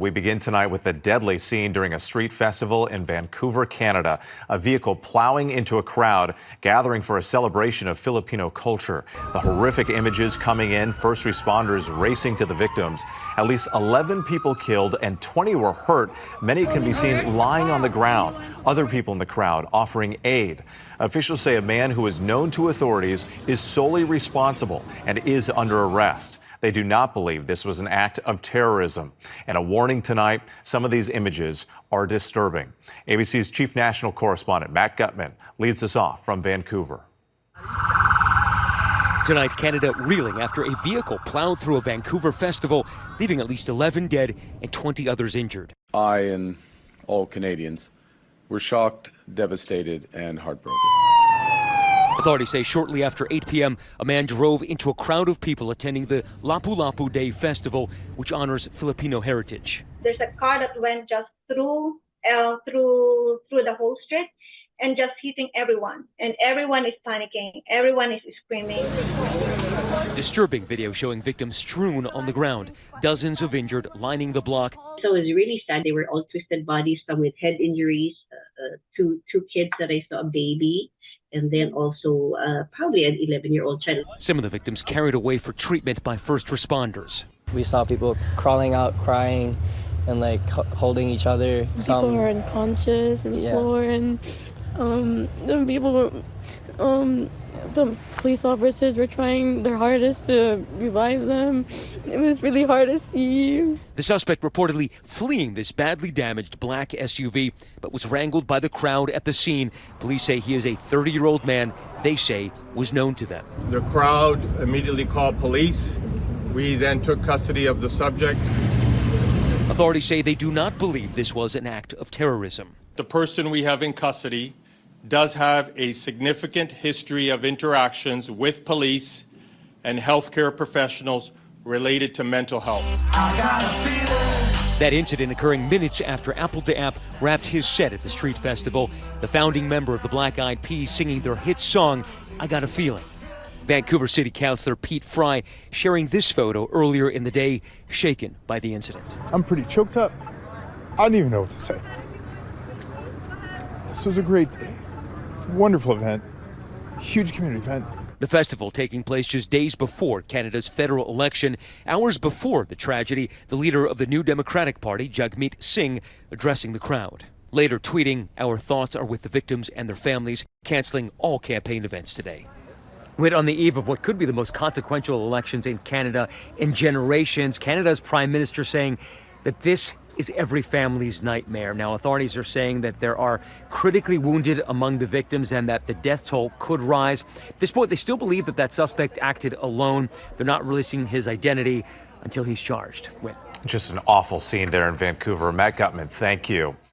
We begin tonight with a deadly scene during a street festival in Vancouver, Canada. A vehicle plowing into a crowd gathering for a celebration of Filipino culture. The horrific images coming in, first responders racing to the victims. At least 11 people killed and 20 were hurt. Many can be seen lying on the ground. Other people in the crowd offering aid. Officials say a man who is known to authorities is solely responsible and is under arrest. They do not believe this was an act of terrorism. And a warning tonight, some of these images are disturbing. ABC's chief national correspondent Matt Gutman leads us off from Vancouver. Tonight, Canada reeling after a vehicle plowed through a Vancouver festival, leaving at least 11 dead and 20 others injured. I and all Canadians were shocked, devastated, and heartbroken. Authorities say shortly after 8 p.m., a man drove into a crowd of people attending the Lapu-Lapu Day festival, which honors Filipino heritage. There's a car that went just through the whole street and just hitting everyone. And everyone is panicking. Everyone is screaming. Disturbing video showing victims strewn on the ground, dozens of injured lining the block. So it was really sad. They were all twisted bodies, some with head injuries, two kids that I saw, a baby, and then also probably an 11-year-old child. Some of the victims carried away for treatment by first responders. We saw people crawling out, crying, and like holding each other. People were unconscious on the floor, and the police officers were trying their hardest to revive them. It was really hard to see. The suspect reportedly fleeing this badly damaged black SUV, but was wrangled by the crowd at the scene. Police say he is a 30-year-old man they say was known to them. The crowd immediately called police. We then took custody of the subject. Authorities say they do not believe this was an act of terrorism. The person we have in custody does have a significant history of interactions with police and healthcare professionals related to mental health. That incident occurring minutes after Apple to App wrapped his set at the street festival, the founding member of the Black Eyed Peas singing their hit song, I Got a Feeling. Vancouver City Councillor Pete Fry sharing this photo earlier in the day, shaken by the incident. I'm pretty choked up. I don't even know what to say. This was a great day. Wonderful event, huge community event. The festival taking place just days before Canada's federal election. Hours before the tragedy, the leader of the New Democratic Party, Jagmeet Singh, addressing the crowd. Later tweeting, our thoughts are with the victims and their families, canceling all campaign events today. We're on the eve of what could be the most consequential elections in Canada in generations. Canada's prime minister saying that this is every family's nightmare. Now, authorities are saying that there are critically wounded among the victims and that the death toll could rise. At this point, they still believe that that suspect acted alone. They're not releasing his identity until he's charged. Just an awful scene there in Vancouver. Matt Gutman, thank you.